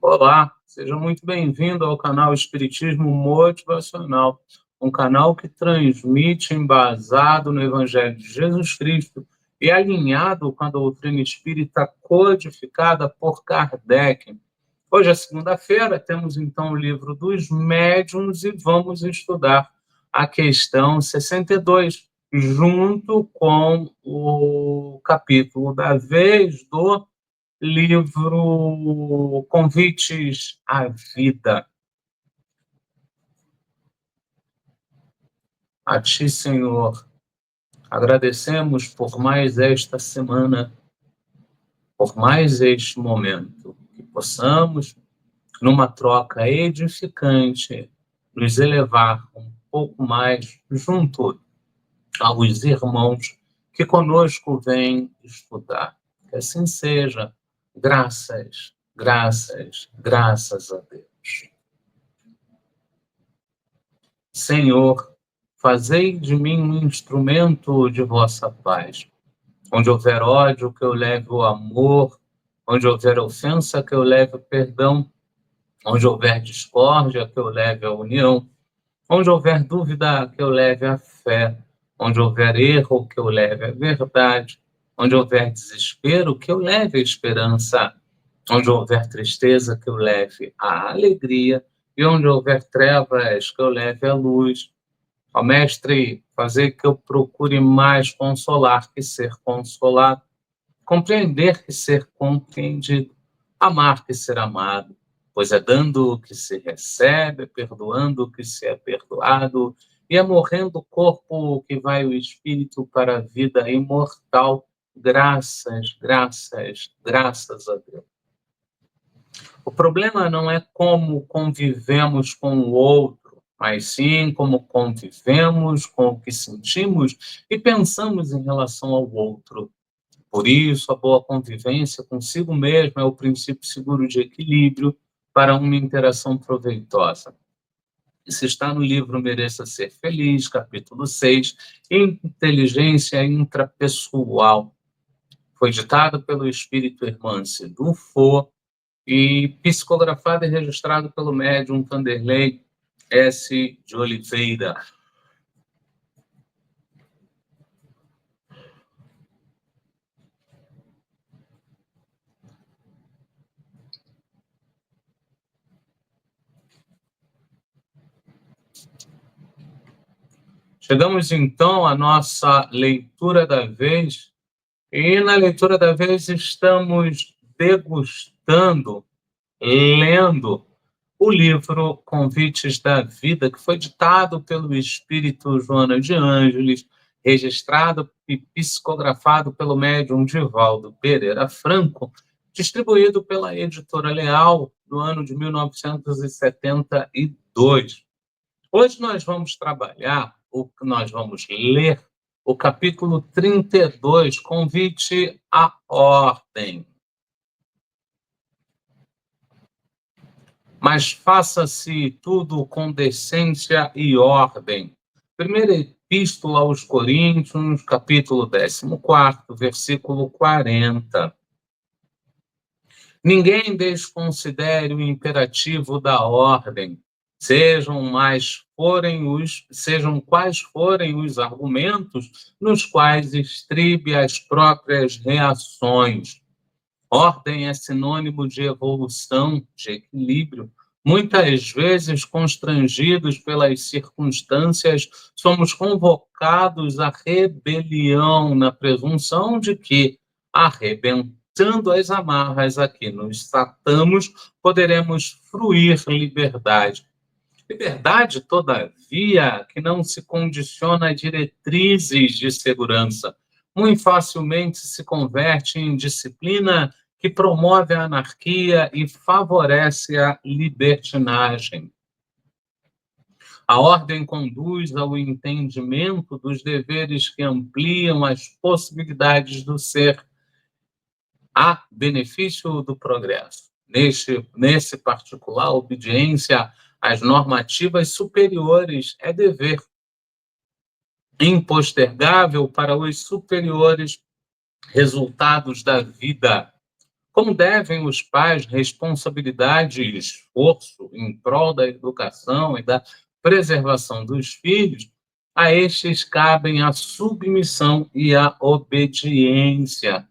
Olá, seja muito bem-vindo ao canal Espiritismo Motivacional, um canal que transmite embasado no Evangelho de Jesus Cristo e alinhado com a doutrina espírita codificada por Kardec. Hoje é segunda-feira, temos então o livro dos médiuns e vamos estudar a questão 62, junto com o capítulo da vez do livro Convites à Vida. A Ti, Senhor, agradecemos por mais esta semana, por mais este momento, que possamos, numa troca edificante, nos elevar um pouco mais junto aos irmãos que conosco vêm estudar. Que assim seja. Graças, graças, graças a Deus. Senhor, fazei de mim um instrumento de vossa paz. Onde houver ódio, que eu leve o amor. Onde houver ofensa, que eu leve o perdão. Onde houver discórdia, que eu leve a união. Onde houver dúvida, que eu leve a fé. Onde houver erro, que eu leve a verdade. Onde houver desespero, que eu leve a esperança. Onde houver tristeza, que eu leve a alegria. E onde houver trevas, que eu leve a luz. Ó Mestre, fazer que eu procure mais consolar que ser consolado, compreender que ser compreendido, amar que ser amado, pois é dando o que se recebe, é perdoando o que se é perdoado, e é morrendo o corpo que vai o espírito para a vida imortal. Graças, graças, graças a Deus. O problema não é como convivemos com o outro, mas sim como convivemos com o que sentimos e pensamos em relação ao outro. Por isso, a boa convivência consigo mesmo é o princípio seguro de equilíbrio para uma interação proveitosa. Isso está no livro Mereça Ser Feliz, capítulo 6, Inteligência Intrapessoal. Foi ditado pelo espírito Hermance Dufour e psicografado e registrado pelo médium Vanderlei S. de Oliveira. Chegamos então à nossa leitura da vez, e na leitura da vez estamos degustando, lendo o livro Convites da Vida, que foi ditado pelo espírito Joana de Ângeles, registrado e psicografado pelo médium Divaldo Pereira Franco, distribuído pela Editora Leal no ano de 1972. Hoje nós vamos trabalhar, nós vamos ler o capítulo 32, Convite à Ordem. Mas faça-se tudo com decência e ordem. Primeira Epístola aos Coríntios, capítulo 14, versículo 40. Ninguém desconsidere o imperativo da ordem, sejam quais forem os argumentos nos quais estribe as próprias reações. Ordem é sinônimo de evolução, de equilíbrio. Muitas vezes, constrangidos pelas circunstâncias, somos convocados à rebelião, na presunção de que, arrebentando as amarras a que nos atamos, poderemos fruir liberdade. Liberdade, todavia, que não se condiciona a diretrizes de segurança. Muito facilmente se converte em disciplina que promove a anarquia e favorece a libertinagem. A ordem conduz ao entendimento dos deveres que ampliam as possibilidades do ser a benefício do progresso. Nesse particular, a obediência às normativas superiores é dever impostergável para os superiores resultados da vida. Como devem os pais responsabilidade e esforço em prol da educação e da preservação dos filhos, a estes cabem a submissão e a obediência,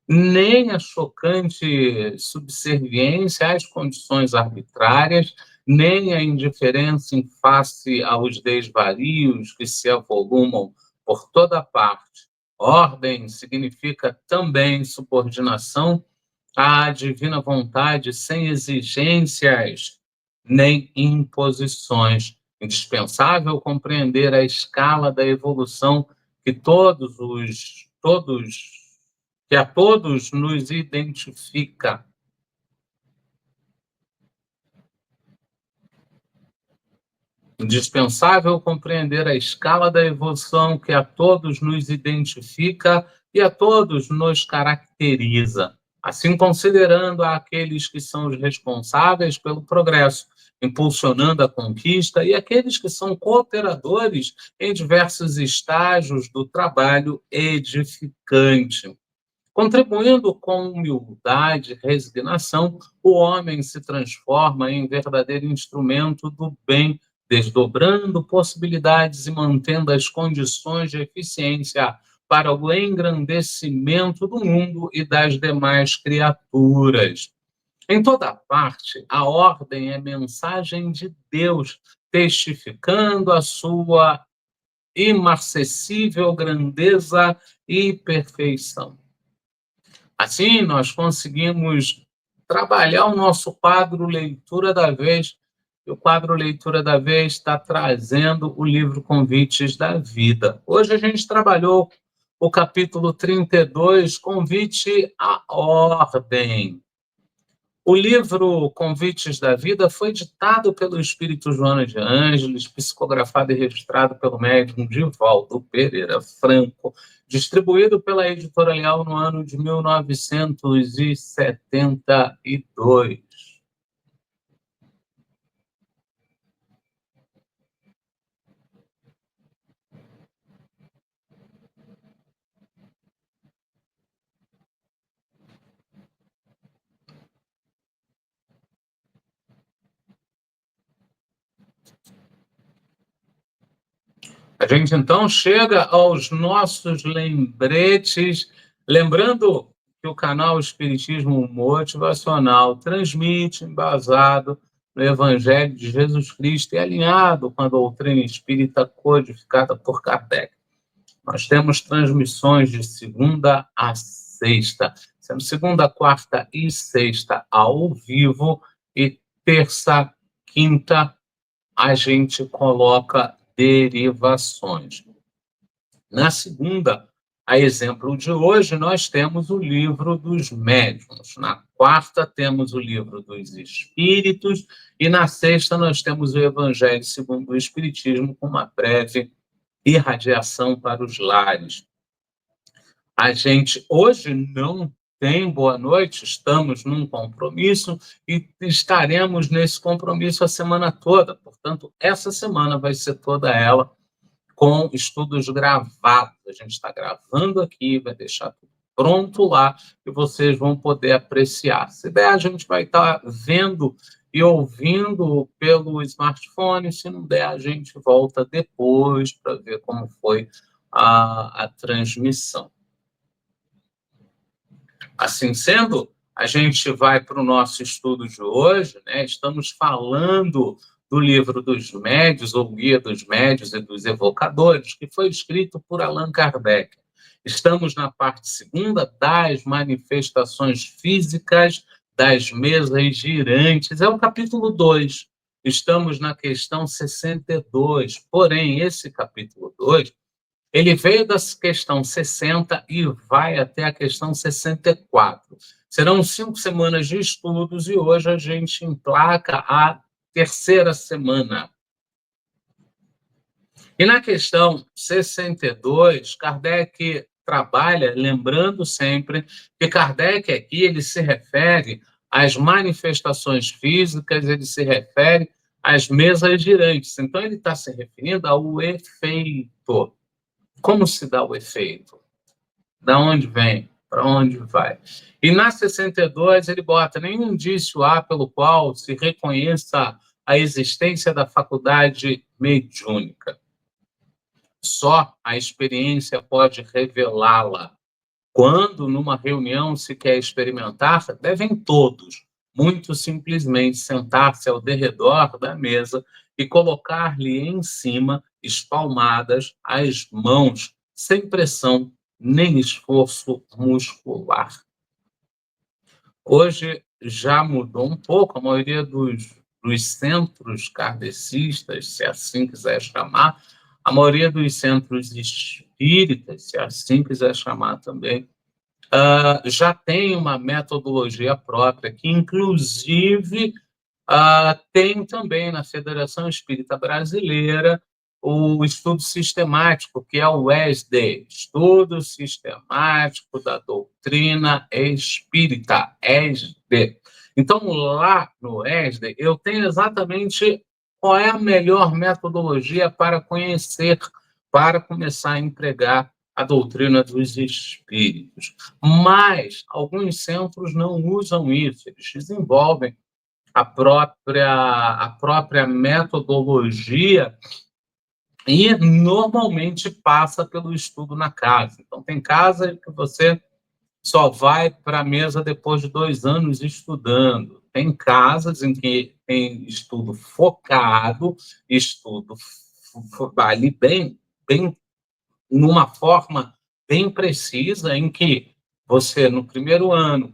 nem a chocante subserviência às condições arbitrárias, nem a indiferença em face aos desvarios que se avolumam por toda parte. Ordem significa também subordinação à divina vontade sem exigências nem imposições. Indispensável compreender a escala da evolução que que a todos nos identifica. Indispensável compreender a escala da evolução que a todos nos identifica e a todos nos caracteriza, assim considerando aqueles que são os responsáveis pelo progresso, impulsionando a conquista, e aqueles que são cooperadores em diversos estágios do trabalho edificante. Contribuindo com humildade e resignação, o homem se transforma em verdadeiro instrumento do bem, desdobrando possibilidades e mantendo as condições de eficiência para o engrandecimento do mundo e das demais criaturas. Em toda parte, a ordem é mensagem de Deus, testificando a sua imarcessível grandeza e perfeição. Assim, nós conseguimos trabalhar o nosso quadro Leitura da Vez, e o quadro Leitura da Vez está trazendo o livro Convites da Vida. Hoje a gente trabalhou o capítulo 32, Convite à Ordem. O livro Convites da Vida foi ditado pelo espírito Joana de Ângeles, psicografado e registrado pelo médium Divaldo Pereira Franco, distribuído pela Editora Leal no ano de 1972. A gente, então, chega aos nossos lembretes, lembrando que o canal Espiritismo Motivacional transmite, embasado no Evangelho de Jesus Cristo e alinhado com a doutrina espírita codificada por Kardec. Nós temos transmissões de segunda a sexta, sendo segunda, quarta e sexta ao vivo, e terça, quinta, a gente coloca derivações. Na segunda, a exemplo de hoje, nós temos o livro dos médiuns. Na quarta, temos o livro dos espíritos. E na sexta, nós temos o Evangelho segundo o Espiritismo, com uma breve irradiação para os lares. A gente hoje não tem boa noite, estamos num compromisso e estaremos nesse compromisso a semana toda. Portanto, essa semana vai ser toda ela com estudos gravados. A gente está gravando aqui, vai deixar tudo pronto lá e vocês vão poder apreciar. Se der, a gente vai estar vendo e ouvindo pelo smartphone. Se não der, a gente volta depois para ver como foi a transmissão. Assim sendo, a gente vai para o nosso estudo de hoje, né? Estamos falando do livro dos médiuns, ou Guia dos Médiuns e dos Evocadores, que foi escrito por Allan Kardec. Estamos na parte segunda das manifestações físicas das mesas girantes. É o capítulo 2. Estamos na questão 62. Porém, esse capítulo 2 ele veio da questão 60 e vai até a questão 64. Serão 5 semanas de estudos e hoje a gente emplaca a terceira semana. E na questão 62, Kardec trabalha, lembrando sempre que Kardec aqui ele se refere às manifestações físicas, ele se refere às mesas girantes. Então, ele está se referindo ao efeito. Como se dá o efeito? Da onde vem? para onde vai. E na 62 ele bota: nenhum indício há pelo qual se reconheça a existência da faculdade mediúnica. Só a experiência pode revelá-la. Quando numa reunião se quer experimentar, devem todos, muito simplesmente, sentar-se ao derredor da mesa e colocar-lhe em cima, espalmadas, as mãos, sem pressão nem esforço muscular. Hoje já mudou um pouco, a maioria dos centros kardecistas, se assim quiser chamar, a maioria dos centros espíritas, se assim quiser chamar também, já tem uma metodologia própria, que inclusive tem também na Federação Espírita Brasileira o estudo sistemático, que é o ESD, Estudo Sistemático da Doutrina Espírita, ESD. Então, lá no ESD, eu tenho exatamente qual é a melhor metodologia para conhecer, para começar a empregar a doutrina dos espíritos. Mas alguns centros não usam isso, eles desenvolvem a própria metodologia e normalmente passa pelo estudo na casa. Então, tem casa que você só vai para a mesa depois de 2 anos estudando. Tem casas em que tem estudo focado, estudo ali bem numa forma bem precisa, em que você, no primeiro ano,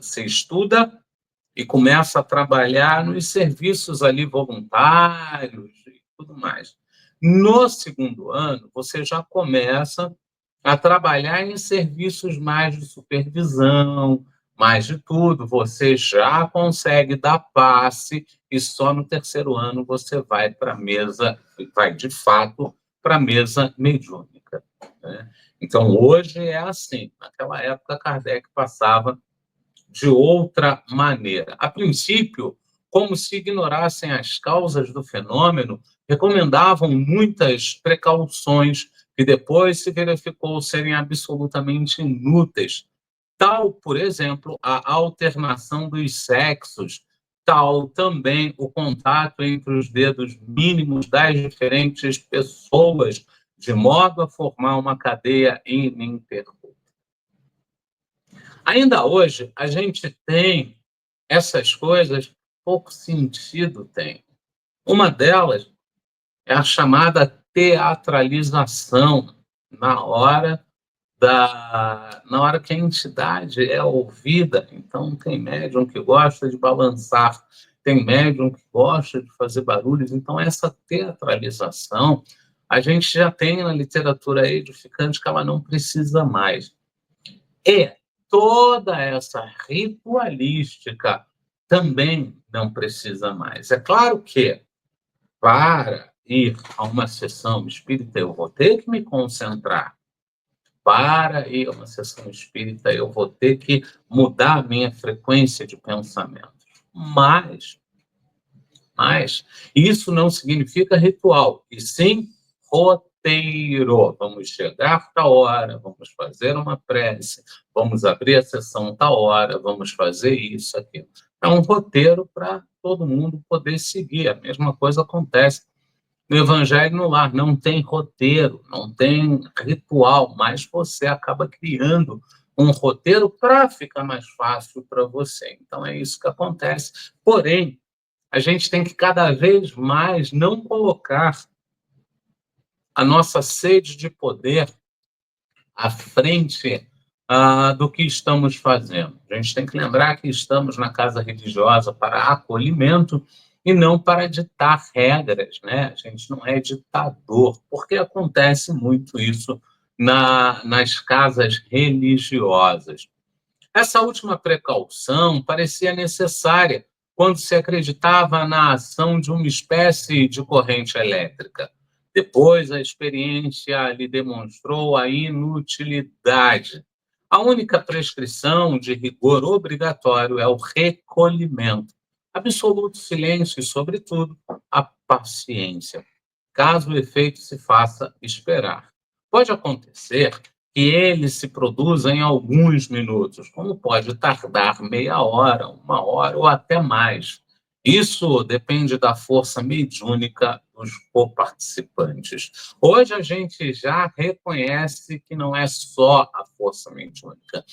você estuda e começa a trabalhar nos serviços ali voluntários e tudo mais. No segundo ano, você já começa a trabalhar em serviços mais de supervisão, mais de tudo. Você já consegue dar passe e só no terceiro ano você vai para a mesa, vai de fato para a mesa mediúnica, né? Então, hoje é assim. Naquela época, Kardec passava de outra maneira. A princípio, como se ignorassem as causas do fenômeno, recomendavam muitas precauções que depois se verificou serem absolutamente inúteis, tal, por exemplo, a alternação dos sexos, tal também o contato entre os dedos mínimos das diferentes pessoas, de modo a formar uma cadeia ininterrupta. Ainda hoje, a gente tem essas coisas, pouco sentido tem. Uma delas é a chamada teatralização, na hora na hora que a entidade é ouvida. Então, tem médium que gosta de balançar, tem médium que gosta de fazer barulhos. Então, essa teatralização, a gente já tem na literatura edificante que ela não precisa mais. E toda essa ritualística também não precisa mais. É claro que, para ir a uma sessão espírita, eu vou ter que me concentrar. Para ir a uma sessão espírita, eu vou ter que mudar a minha frequência de pensamento. Mas isso não significa ritual, e sim roteiro. Vamos chegar tal hora, vamos fazer uma prece, vamos abrir a sessão tal hora, vamos fazer isso, aquilo. É um roteiro para todo mundo poder seguir. A mesma coisa acontece no Evangelho no Lar. Não tem roteiro, não tem ritual, mas você acaba criando um roteiro para ficar mais fácil para você. Então, é isso que acontece. Porém, a gente tem que cada vez mais não colocar a nossa sede de poder à frente do que estamos fazendo. A gente tem que lembrar que estamos na casa religiosa para acolhimento e não para ditar regras, né? A gente não é ditador, porque acontece muito isso nas casas religiosas. Essa última precaução parecia necessária quando se acreditava na ação de uma espécie de corrente elétrica. Depois, a experiência lhe demonstrou a inutilidade. A única prescrição de rigor obrigatório é o recolhimento, absoluto silêncio e, sobretudo, a paciência, caso o efeito se faça esperar. Pode acontecer que ele se produza em alguns minutos, como pode tardar meia hora, uma hora ou até mais. Isso depende da força mediúnica dos coparticipantes. Hoje a gente já reconhece que não é só a força mediúnica.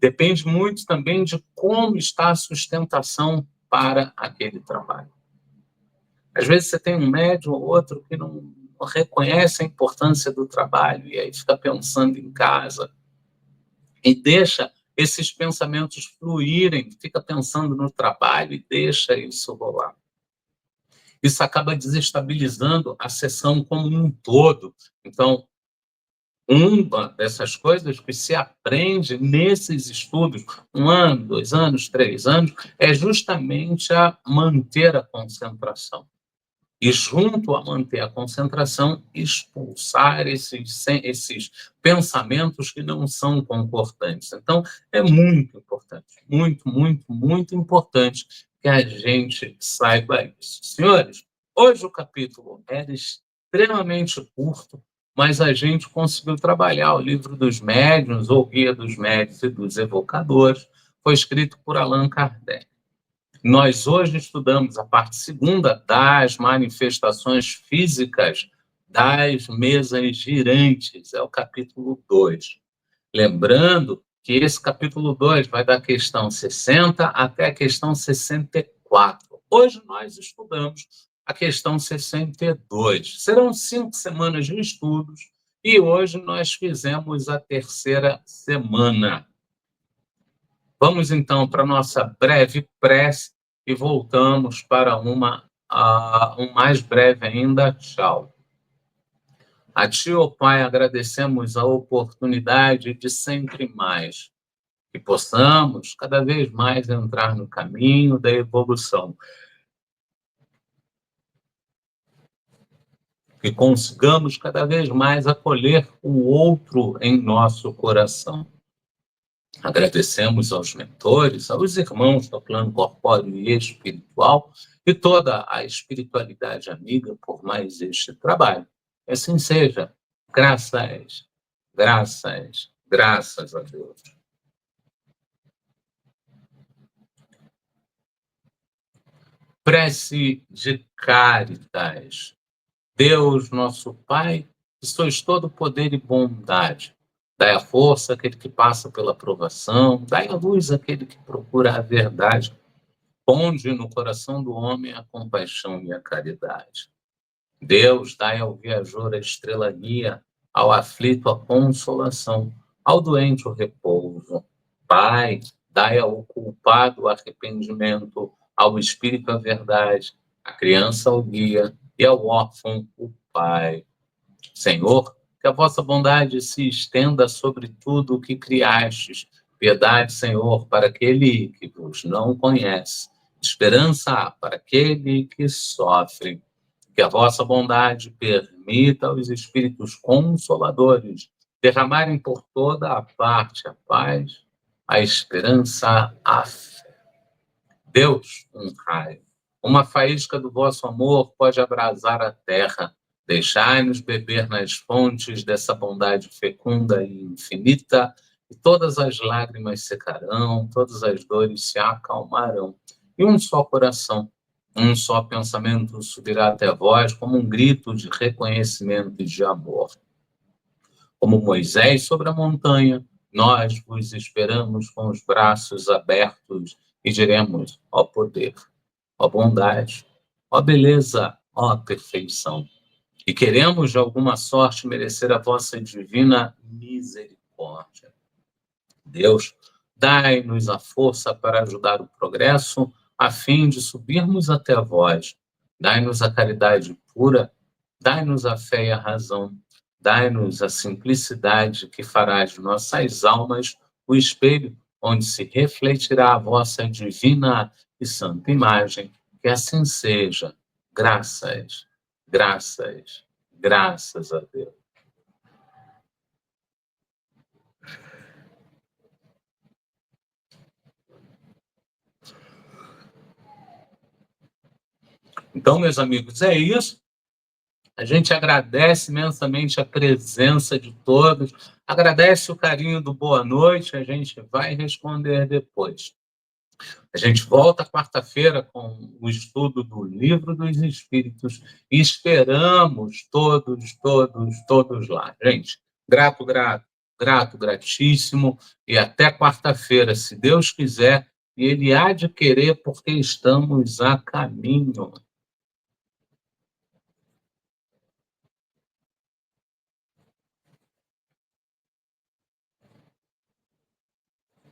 Depende muito também de como está a sustentação para aquele trabalho. Às vezes você tem um médium ou outro que não reconhece a importância do trabalho e aí fica pensando em casa e deixa esses pensamentos fluírem, fica pensando no trabalho e deixa isso rolar. Isso acaba desestabilizando a sessão como um todo. Então, uma dessas coisas que se aprende nesses estudos, 1 ano, 2 anos, 3 anos, é justamente a manter a concentração. E, junto a manter a concentração, expulsar esses pensamentos que não são concordantes. Então, é muito importante, muito, muito, muito importante que a gente saiba isso. Senhores, hoje o capítulo era extremamente curto, mas a gente conseguiu trabalhar o livro dos médiuns, ou Guia dos Médiuns e dos Evocadores, foi escrito por Allan Kardec. Nós hoje estudamos a parte segunda das manifestações físicas das mesas girantes, é o capítulo 2. Lembrando que esse capítulo 2 vai da questão 60 até a questão 64. Hoje nós estudamos a questão 62. Serão 5 semanas de estudos e hoje nós fizemos a terceira semana. Vamos então para a nossa breve prece e voltamos para um mais breve ainda. Tchau. A Ti, ó Pai, agradecemos a oportunidade de sempre mais, que possamos cada vez mais entrar no caminho da evolução, que consigamos cada vez mais acolher o outro em nosso coração. Agradecemos aos mentores, aos irmãos do plano corpóreo e espiritual e toda a espiritualidade amiga por mais este trabalho. Que assim seja. Graças, graças, graças a Deus. Prece de Caritas. Deus, nosso Pai, que sois todo poder e bondade. Dai a força àquele que passa pela provação, dai a luz àquele que procura a verdade. Ponde no coração do homem a compaixão e a caridade. Deus, dai ao viajor a estrela guia, ao aflito a consolação, ao doente o repouso. Pai, dai ao culpado o arrependimento, ao espírito a verdade, à criança o guia e ao órfão o Pai. Senhor, que a vossa bondade se estenda sobre tudo o que criastes. Piedade, Senhor, para aquele que vos não conhece. Esperança para aquele que sofre. Que a vossa bondade permita aos espíritos consoladores derramarem por toda a parte a paz, a esperança, a fé. Deus, um raio, uma faísca do vosso amor pode abrasar a terra. Deixai-nos beber nas fontes dessa bondade fecunda e infinita, e todas as lágrimas secarão, todas as dores se acalmarão. E um só coração, um só pensamento subirá até vós como um grito de reconhecimento e de amor. Como Moisés sobre a montanha, nós vos esperamos com os braços abertos e diremos: ó poder, ó bondade, ó beleza, ó perfeição. E queremos de alguma sorte merecer a vossa divina misericórdia. Deus, dai-nos a força para ajudar o progresso, a fim de subirmos até vós. Dai-nos a caridade pura, dai-nos a fé e a razão, dai-nos a simplicidade que fará de nossas almas o espelho onde se refletirá a vossa divina e santa imagem. Que assim seja. Graças, graças, graças a Deus. Então, meus amigos, é isso. A gente agradece imensamente a presença de todos, agradece o carinho do boa noite, a gente vai responder depois. A gente volta quarta-feira com o estudo do Livro dos Espíritos e esperamos todos lá. Gente, gratíssimo, e até quarta-feira, se Deus quiser, e Ele há de querer, porque estamos a caminho.